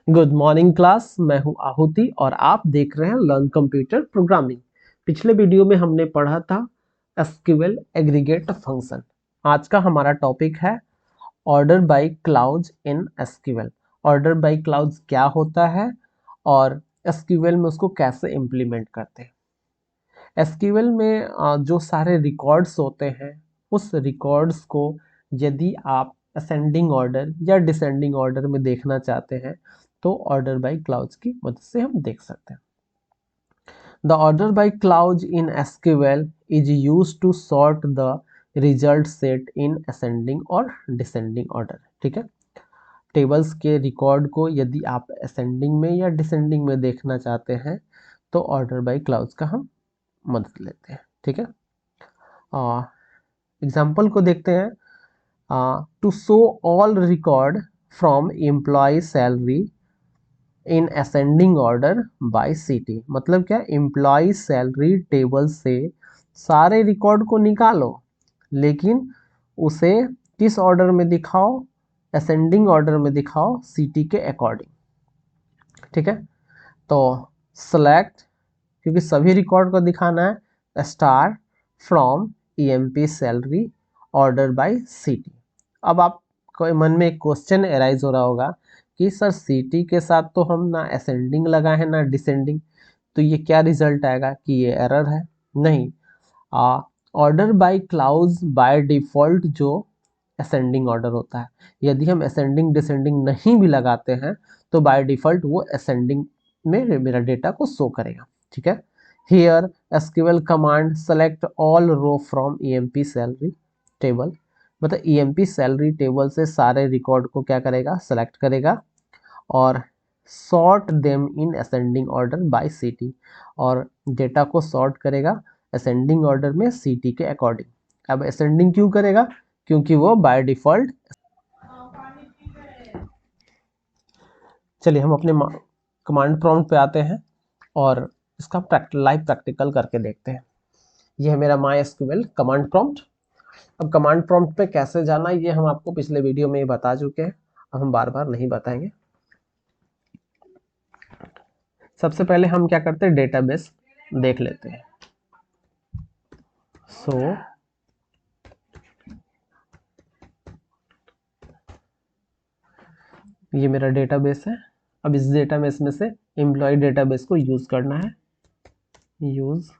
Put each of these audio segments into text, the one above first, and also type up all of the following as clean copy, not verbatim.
Good morning class. मैं हूं आहुति और आप देख रहे हैं लर्न कंप्यूटर प्रोग्रामिंग। पिछले वीडियो में हमने पढ़ा था एसक्यूएल एग्रीगेट फंक्शन। आज का हमारा टॉपिक है order by clause in SQL. Order by clause क्या होता है और एसक्यूएल में उसको कैसे इम्प्लीमेंट करते हैं। एसक्यूएल में जो सारे रिकॉर्ड्स होते हैं उस रिकॉर्ड्स को यदि आप असेंडिंग ऑर्डर या डिसेंडिंग ऑर्डर में देखना चाहते हैं तो ऑर्डर बाय क्लाउज की मदद से हम देख सकते हैं। The order by clause in SQL is used to sort the result set in ascending और डिसेंडिंग ऑर्डर। ठीक है, टेबल्स के रिकॉर्ड को यदि आप असेंडिंग में या डिसेंडिंग में देखना चाहते हैं तो ऑर्डर बाय क्लाउज का हम मदद लेते हैं। ठीक है, एग्जाम्पल को देखते हैं। To show all record from employee salary in ascending order by city. मतलब क्या, एम्प्लॉय सैलरी टेबल से सारे रिकॉर्ड को निकालो लेकिन उसे किस ऑर्डर में दिखाओ, असेंडिंग ऑर्डर में दिखाओ सिटी के अकॉर्डिंग। ठीक है, तो सेलेक्ट, क्योंकि सभी रिकॉर्ड को दिखाना है, star from EMP salary order by city. अब आपको मन में एक क्वेश्चन अराइज हो रहा होगा कि सर सिटी के साथ तो हम ना असेंडिंग लगाए हैं ना डिसेंडिंग, तो ये क्या रिजल्ट आएगा कि ये एरर है। नहीं, order by clause by default जो असेंडिंग ऑर्डर होता है, यदि हम असेंडिंग डिसेंडिंग नहीं भी लगाते हैं तो बाय डिफॉल्ट वो असेंडिंग में मेरा डेटा को शो करेगा। ठीक है, here SQL command select all row from EMP salary table. मतलब ईएमपी सैलरी टेबल से सारे रिकॉर्ड को क्या करेगा, सेलेक्ट करेगा और sort them in ascending order by city, और डेटा को सॉर्ट करेगा असेंडिंग ऑर्डर में सिटी के अकॉर्डिंग। अब असेंडिंग क्यों करेगा, क्योंकि वो बाय डिफॉल्ट। चलिए हम अपने कमांड प्रॉम्प्ट पे आते हैं और इसका लाइव प्रैक्टिकल करके देखते हैं। यह है मेरा माई एसक्यूएल कमांड प्रॉम्प्ट। अब कमांड प्रॉम्प्ट पे कैसे जाना ये हम आपको पिछले वीडियो में बता चुके हैं, अब हम बार बार नहीं बताएंगे। सबसे पहले हम क्या करते हैं, डेटाबेस देख लेते हैं। ये मेरा डेटाबेस है। अब इस डेटाबेस में से एम्प्लॉय डेटाबेस को यूज करना है। यूज,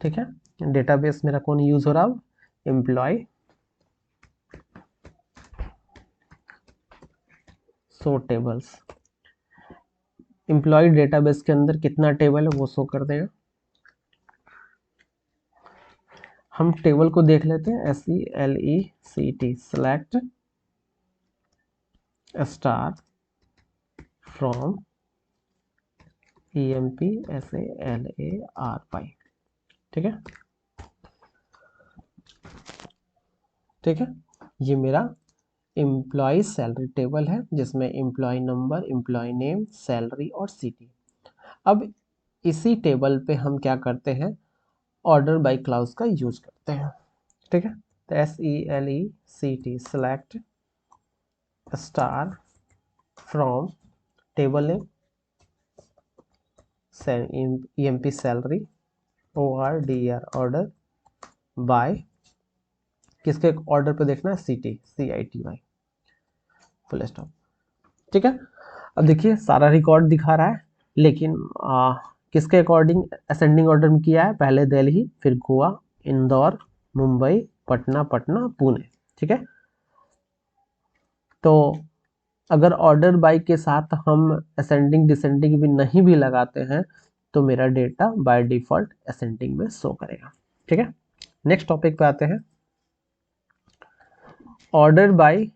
ठीक है, डेटाबेस मेरा कौन यूज हो रहा है, एम्प्लॉय। सो टेबल्स, एम्प्लॉय डेटाबेस के अंदर कितना टेबल है वो शो कर देगा। हम टेबल को देख लेते हैं, SELECT, select star from EMP SALARY। ठीक है, ठीक है, ये मेरा एम्प्लॉय सैलरी टेबल है जिसमें employee number, employee name, salary और सिटी। अब इसी टेबल पे हम क्या करते हैं, ऑर्डर बाय क्लाउज का यूज करते हैं। ठीक है, तो SELECT select star from table name EMP salary ORDR order by, किसके ऑर्डर पे देखना है, CITY फुल स्टॉप। ठीक है, अब देखिए सारा रिकॉर्ड दिखा रहा है लेकिन किसके अकॉर्डिंग असेंडिंग ऑर्डर में किया है, पहले दिल्ली, फिर गोवा, इंदौर, मुंबई, पटना, पुणे। ठीक है, तो अगर ऑर्डर बाय के साथ हम असेंडिंग डिसेंडिंग भी नहीं भी लगाते हैं तो मेरा डेटा बाय डिफॉल्ट असेंडिंग में शो करेगा। ठीक है, नेक्स्ट टॉपिक पे आते हैं, order bye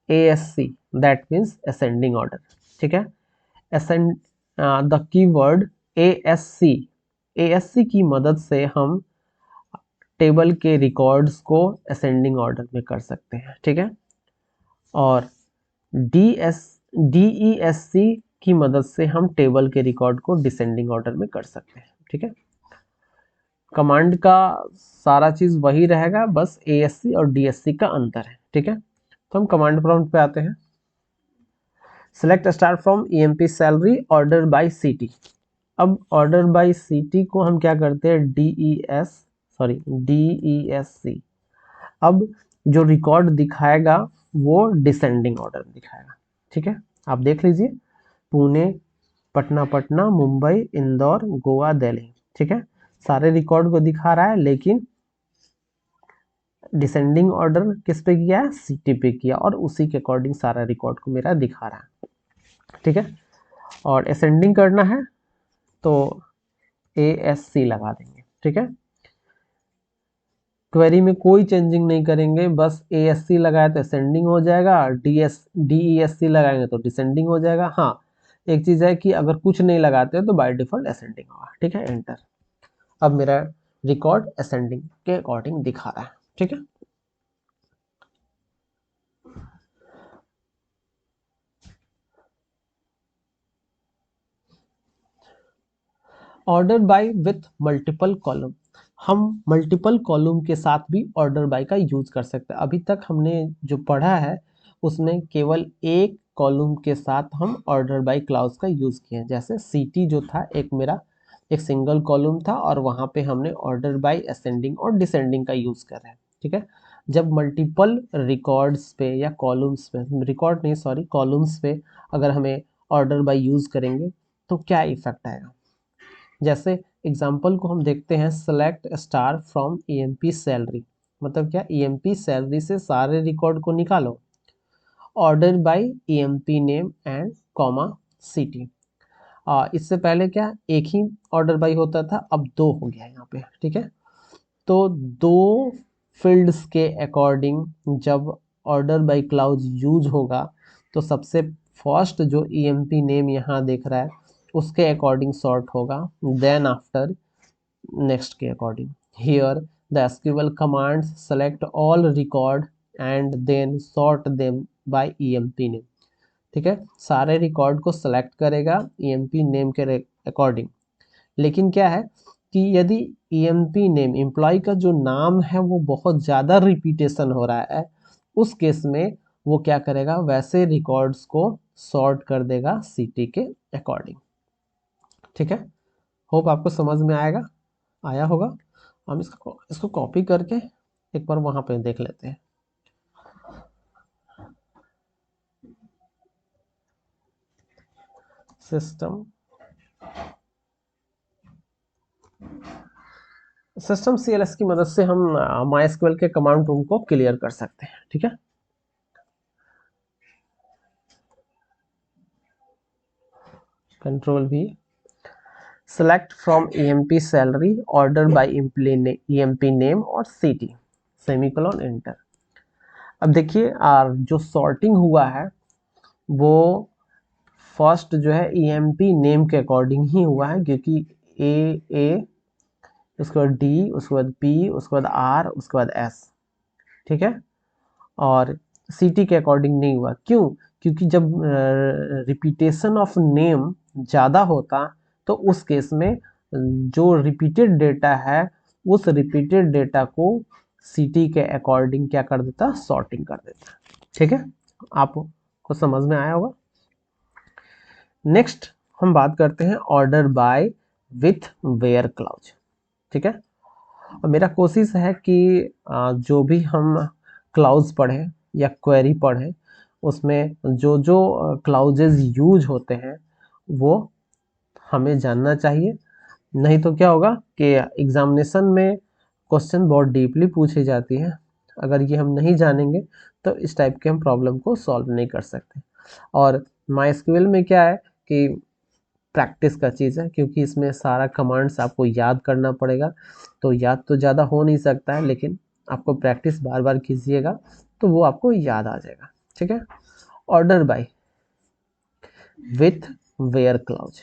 ASC, that means ascending order. ठीक है, असेंड द कीवर्ड ASC की मदद से हम टेबल के रिकॉर्ड्स को असेंडिंग ऑर्डर में कर सकते हैं। ठीक है, और DESC की मदद से हम टेबल के रिकॉर्ड को डिसेंडिंग ऑर्डर में कर सकते हैं। ठीक है, कमांड का सारा चीज वही रहेगा, बस ASC और DSC का अंतर है। ठीक है, तो हम कमांड प्रॉम्प्ट पे आते हैं। Select star from EMP salary order by सीटी। अब ऑर्डर बाय सीटी को हम क्या करते हैं, DESC। अब जो रिकॉर्ड दिखाएगा वो डिसेंडिंग ऑर्डर दिखाएगा। ठीक है, आप देख लीजिए, पुणे, पटना पटना, मुंबई, इंदौर, गोवा, दिल्ली। ठीक है, सारे रिकॉर्ड को दिखा रहा है, लेकिन डिसेंडिंग ऑर्डर किस पे किया है, सीटी पे किया, और उसी के अकॉर्डिंग सारा रिकॉर्ड को मेरा दिखा रहा है। ठीक है, और असेंडिंग करना है तो ASC लगा देंगे। ठीक है, क्वेरी में कोई चेंजिंग नहीं करेंगे, बस ASC लगाया तो असेंडिंग हो जाएगा, DESC लगाएंगे तो डिसेंडिंग हो जाएगा। हाँ, एक चीज है कि अगर कुछ नहीं लगाते तो बाय डिफॉल्ट असेंडिंग होगा। ठीक है, एंटर। अब मेरा रिकॉर्ड असेंडिंग के अकॉर्डिंग दिखा रहा है। ठीक है, order by with multiple column. हम मल्टीपल कॉलम के साथ भी ऑर्डर बाय का यूज कर सकते हैं। अभी तक हमने जो पढ़ा है उसमें केवल एक कॉलम के साथ हम ऑर्डर बाय क्लाउज का यूज किए हैं। जैसे सीटी जो था एक मेरा एक सिंगल कॉलम था, और वहां पे हमने ऑर्डर बाय असेंडिंग और डिसेंडिंग का यूज कर रहे हैं। ठीक है, जब मल्टीपल रिकॉर्ड्स पे या कॉलम्स पे, रिकॉर्ड नहीं सॉरी कॉलम्स पे अगर हमें ऑर्डर बाय यूज करेंगे तो क्या इफेक्ट आएगा। जैसे एग्जाम्पल को हम देखते हैं, select star from EMP salary. मतलब क्या, ईएमपी सैलरी से सारे रिकॉर्ड को निकालो, order by EMP name and comma city. इससे पहले क्या एक ही ऑर्डर बाय होता था, अब दो हो गया यहाँ पे। ठीक है, तो दो फील्ड्स के अकॉर्डिंग जब ऑर्डर बाय क्लाउज यूज होगा तो सबसे फर्स्ट जो ईएमपी नेम यहाँ देख रहा है उसके अकॉर्डिंग सॉर्ट होगा, देन आफ्टर नेक्स्ट के according. Here the SQL commands select all record and then sort them by EMP name. ठीक है, सारे रिकॉर्ड को सेलेक्ट करेगा ईएमपी नेम के अकॉर्डिंग। लेकिन क्या है कि यदि ईएमपी नेम एम्प्लॉय का जो नाम है वो बहुत ज़्यादा रिपीटेशन हो रहा है, उस केस में वो क्या करेगा, वैसे रिकॉर्ड्स को सॉर्ट कर देगा सीटी के अकॉर्डिंग। ठीक है, होप आपको समझ में आया होगा। हम इसको कॉपी करके एक बार वहां पे देख लेते हैं। सिस्टम CLS की मदद से हम MySQL के कमांड रूम को क्लियर कर सकते हैं। ठीक है, control V, select from EMP salary order by EMP name और सिटी, सेमीकोलन, एंटर। अब देखिए जो सॉर्टिंग हुआ है वो फर्स्ट जो है EMP नेम के अकॉर्डिंग ही हुआ है, क्योंकि A, उसके बाद D, उसके बाद P, उसके बाद R, उसके बाद S। ठीक है, और सिटी के अकॉर्डिंग नहीं हुआ। क्यों? क्योंकि जब रिपीटेशन ऑफ नेम ज़्यादा होता तो उस केस में जो रिपीटेड डेटा है उस रिपीटेड डेटा को सिटी के अकॉर्डिंग क्या कर देता, सॉर्टिंग कर देता। ठीक है, आपको समझ में आया होगा। नेक्स्ट हम बात करते हैं order by with where clause. ठीक है, और मेरा कोशिश है कि जो भी हम क्लाउज पढ़ें या क्वेरी पढ़ें उसमें जो जो क्लाउजेज यूज होते हैं वो हमें जानना चाहिए। नहीं तो क्या होगा कि एग्जामिनेशन में क्वेश्चन बहुत डीपली पूछी जाती है, अगर ये हम नहीं जानेंगे तो इस टाइप के हम प्रॉब्लम को सॉल्व नहीं कर सकते। और MySQL में क्या है कि प्रैक्टिस का चीज़ है, क्योंकि इसमें सारा कमांड्स आपको याद करना पड़ेगा। तो याद तो ज़्यादा हो नहीं सकता है, लेकिन आपको प्रैक्टिस बार बार कीजिएगा तो वो आपको याद आ जाएगा। ठीक है, order by with where clause.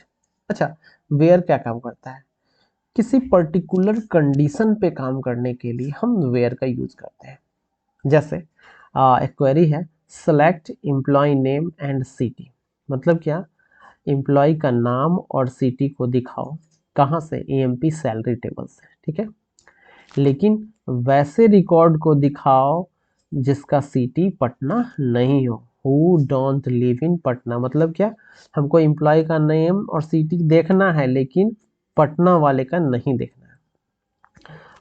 अच्छा, वेयर क्या काम करता है, किसी पर्टिकुलर कंडीशन पे काम करने के लिए हम वेयर का यूज करते हैं। जैसे एक क्वेरी है, select employee name and city. मतलब क्या, एम्प्लॉय का नाम और सिटी को दिखाओ, कहाँ से, EMP सैलरी टेबल से। ठीक है, लेकिन वैसे रिकॉर्ड को दिखाओ जिसका सिटी पटना नहीं हो। Who don't live in Patna, मतलब क्या, हमको एम्प्लॉय का नेम और सिटी देखना है लेकिन पटना वाले का नहीं देखना है।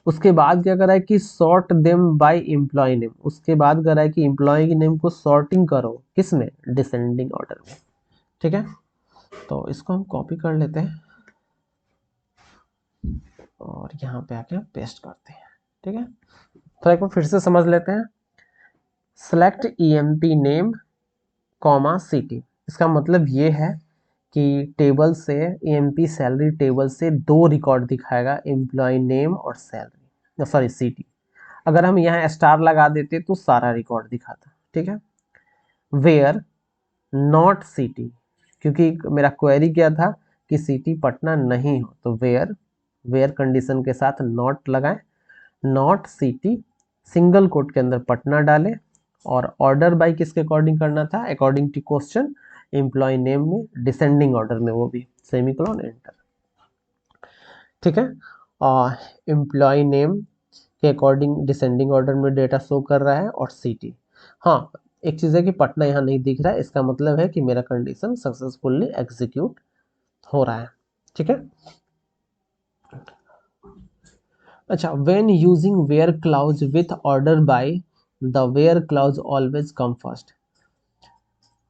उसके बाद क्या करा है कि sort them by employee name, उसके बाद करा है कि एम्प्लॉय की नेम को सॉर्टिंग करो, किसमें, डिसेंडिंग ऑर्डर में। ठीक है, तो इसको हम कॉपी कर लेते हैं और यहाँ पे आके पेस्ट करते हैं। ठीक है, तो एक बार फिर से समझ लेते हैं। Select EMP name comma city, इसका मतलब ये है कि टेबल से, ईएमपी सैलरी टेबल से दो रिकॉर्ड दिखाएगा, एम्प्लॉय नेम और सैलरी, सॉरी सिटी। अगर हम यहाँ स्टार लगा देते तो सारा रिकॉर्ड दिखाता। ठीक है, वेयर नॉट सिटी, क्योंकि मेरा क्वेरी क्या था कि सिटी पटना नहीं हो, तो वेयर, वेयर कंडीशन के साथ नॉट लगाएं, नॉट सिटी सिंगल कोट के अंदर पटना डालें, और ऑर्डर बाय किसके अकॉर्डिंग करना था, according to question, employee name में डिसेंडिंग ऑर्डर में, वो भी सेमीकोलन एंटर। ठीक है, और एम्प्लॉय नेम के अकॉर्डिंग डिसेंडिंग ऑर्डर में डेटा शो कर रहा है, और सिटी। हाँ, एक चीज़ है कि पटना यहाँ नहीं दिख रहा है, इसका मतलब है कि मेरा कंडीशन सक्सेसफुली एग्जीक्यूट हो रहा है। ठीक है, अच्छा, when using where clause with order by, the where clause always come first.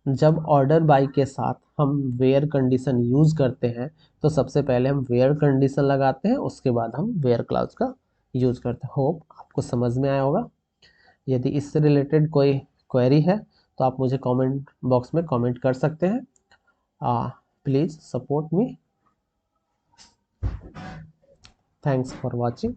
जब ऑर्डर बाय के साथ हम वेयर कंडीशन यूज करते हैं तो सबसे पहले हम वेयर कंडीशन लगाते हैं, उसके बाद हम वेयर क्लाउज का यूज करते हैं। होप आपको समझ में आया होगा। यदि इससे रिलेटेड कोई क्वेरी है तो आप मुझे कमेंट बॉक्स में कमेंट कर सकते हैं। Please support me. Thanks for watching.